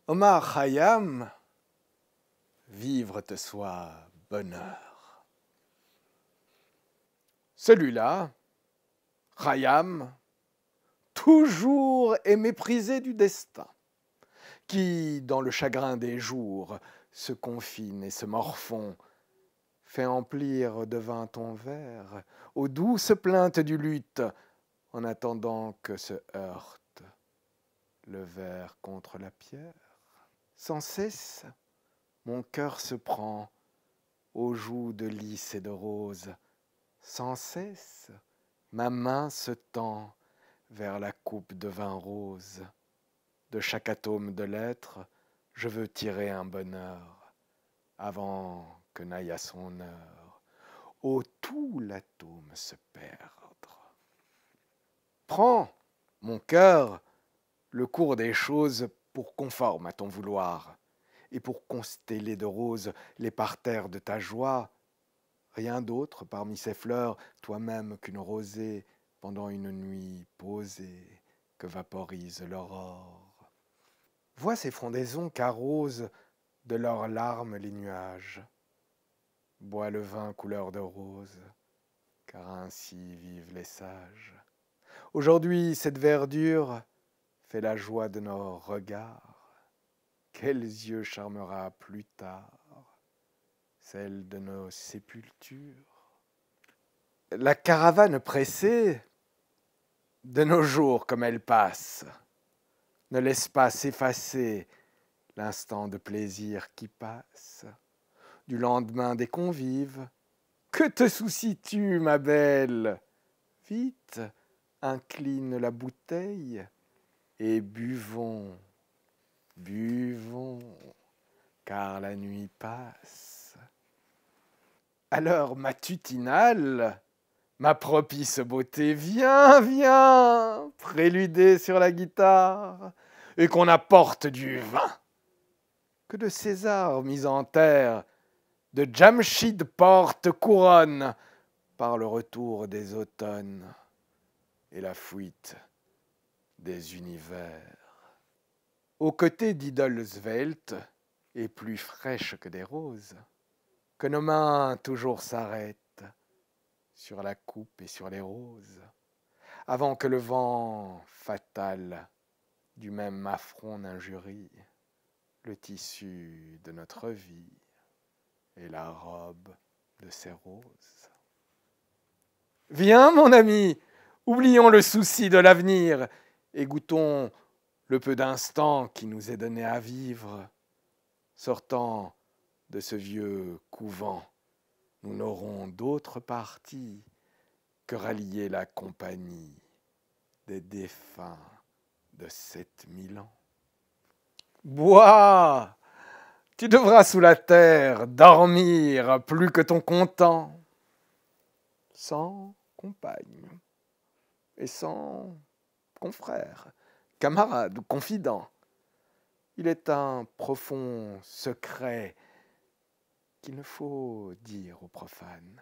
Omar Khayyam, vivre te soit bonheur. Celui-là, Khayyam, toujours est méprisé du destin, qui, dans le chagrin des jours, se confine et se morfond, fait emplir de vin ton verre, aux douces plaintes du luth, en attendant que se heurte le verre contre la pierre. Sans cesse, mon cœur se prend aux joues de lys et de rose. Sans cesse, ma main se tend vers la coupe de vin rose. De chaque atome de l'être, je veux tirer un bonheur, avant que n'aille à son heure, ô tout l'atome se perdre. Prends, mon cœur, le cours des choses pour conforme à ton vouloir, et pour consteller de roses les parterres de ta joie. Rien d'autre parmi ces fleurs, toi-même qu'une rosée, pendant une nuit posée, que vaporise l'aurore. Vois ces frondaisons qu'arrosent de leurs larmes les nuages. Bois le vin couleur de rose, car ainsi vivent les sages. Aujourd'hui, cette verdure fait la joie de nos regards. Quels yeux charmera plus tard celle de nos sépultures? La caravane pressée, de nos jours comme elle passe, ne laisse pas s'effacer l'instant de plaisir qui passe. Du lendemain des convives, que te soucies-tu, ma belle? Vite, incline la bouteille et buvons, buvons, car la nuit passe. À l'heure matutinale, ma propice beauté, viens, viens, préluder sur la guitare, et qu'on apporte du vin. Que de César mis en terre, de Jamshid porte couronne, par le retour des automnes et la fuite des univers. Aux côtés d'idoles sveltes et plus fraîches que des roses, que nos mains toujours s'arrêtent sur la coupe et sur les roses, avant que le vent fatal du même affront n'injurie le tissu de notre vie et la robe de ces roses. Viens, mon ami, oublions le souci de l'avenir et goûtons le peu d'instants qui nous est donné à vivre. Sortant de ce vieux couvent, nous n'aurons d'autre parti que rallier la compagnie des défunts de 7000 ans. Bois, tu devras sous la terre dormir plus que ton content, sans compagne et sans confrère, camarade ou confident. Il est un profond secret qu'il ne faut dire aux profanes.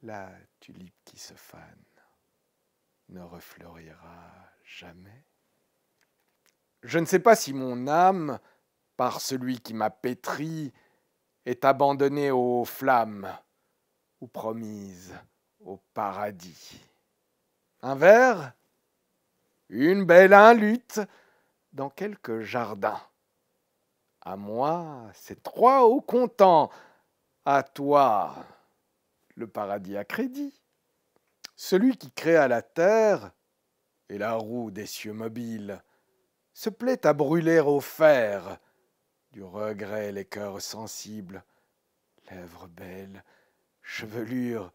La tulipe qui se fane ne refleurira jamais. Je ne sais pas si mon âme, par celui qui m'a pétri, est abandonnée aux flammes ou promise au paradis. Un verre, une belle lutte dans quelque jardin. À moi, c'est 3 au comptant. À toi, le paradis à crédit. Celui qui créa la terre et la roue des cieux mobiles se plaît à brûler au fer du regret les cœurs sensibles, lèvres belles, chevelure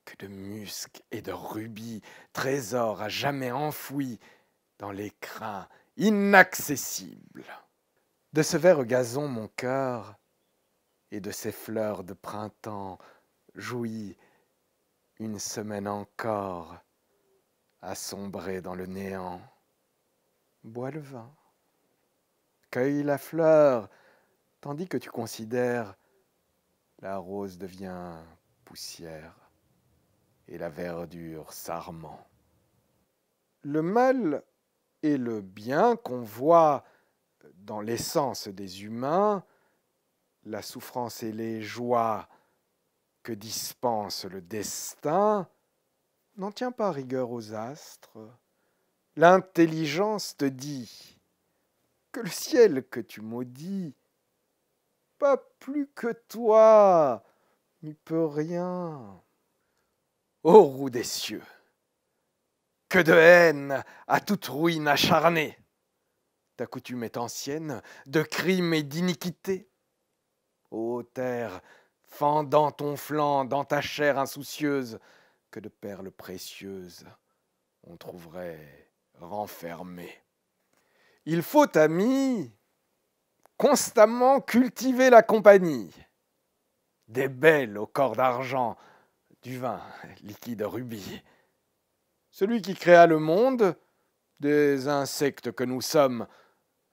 que de musc et de rubis, trésor à jamais enfoui dans les crins inaccessibles. De ce vert gazon mon cœur et de ces fleurs de printemps jouit une semaine encore, assombrée dans le néant. Bois le vin, cueille la fleur, tandis que tu considères, la rose devient poussière et la verdure sarment. Le mal et le bien qu'on voit dans l'essence des humains, la souffrance et les joies que dispense le destin, n'en tient pas rigueur aux astres. L'intelligence te dit que le ciel que tu maudis, pas plus que toi, n'y peut rien. Ô roue des cieux, que de haine à toute ruine acharnée! Ta coutume est ancienne, de crime et d'iniquité. Ô terre, fendant ton flanc dans ta chair insoucieuse, que de perles précieuses on trouverait renfermées. Il faut, ami, constamment cultiver la compagnie des belles au corps d'argent, du vin liquide rubis. Celui qui créa le monde, des insectes que nous sommes,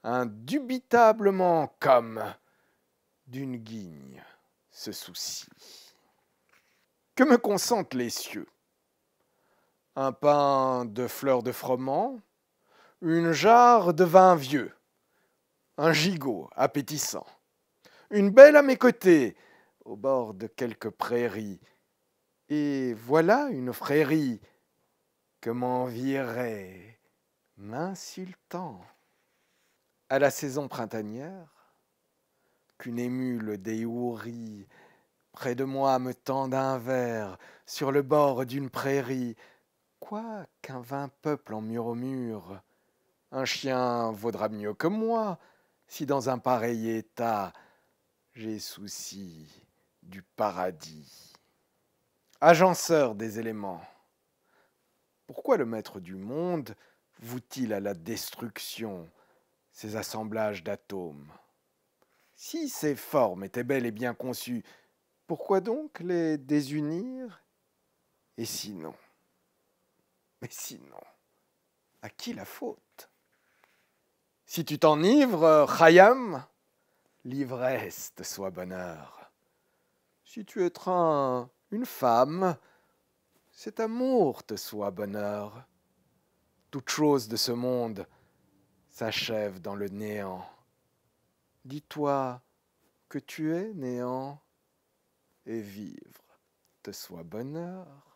indubitablement comme d'une guigne se soucie. Que me consentent les cieux? Un pain de fleurs de froment, une jarre de vin vieux, un gigot appétissant, une belle à mes côtés, au bord de quelques prairies, et voilà une frérie que m'envierait m'insultant. À la saison printanière, qu'une émule des houris près de moi me tende un verre sur le bord d'une prairie, quoi qu'un vain peuple en murmure, un chien vaudra mieux que moi si dans un pareil état j'ai souci du paradis. Agenceur des éléments, pourquoi le maître du monde voue-t-il à la destruction ces assemblages d'atomes? Si ces formes étaient belles et bien conçues, pourquoi donc les désunir? Et sinon, mais sinon, à qui la faute? Si tu t'enivres, Khayyam, l'ivresse te soit bonheur. Si tu étreins une femme, cet amour te soit bonheur. Toute chose de ce monde s'achève dans le néant. Dis-toi que tu es néant, et vivre te soit bonheur.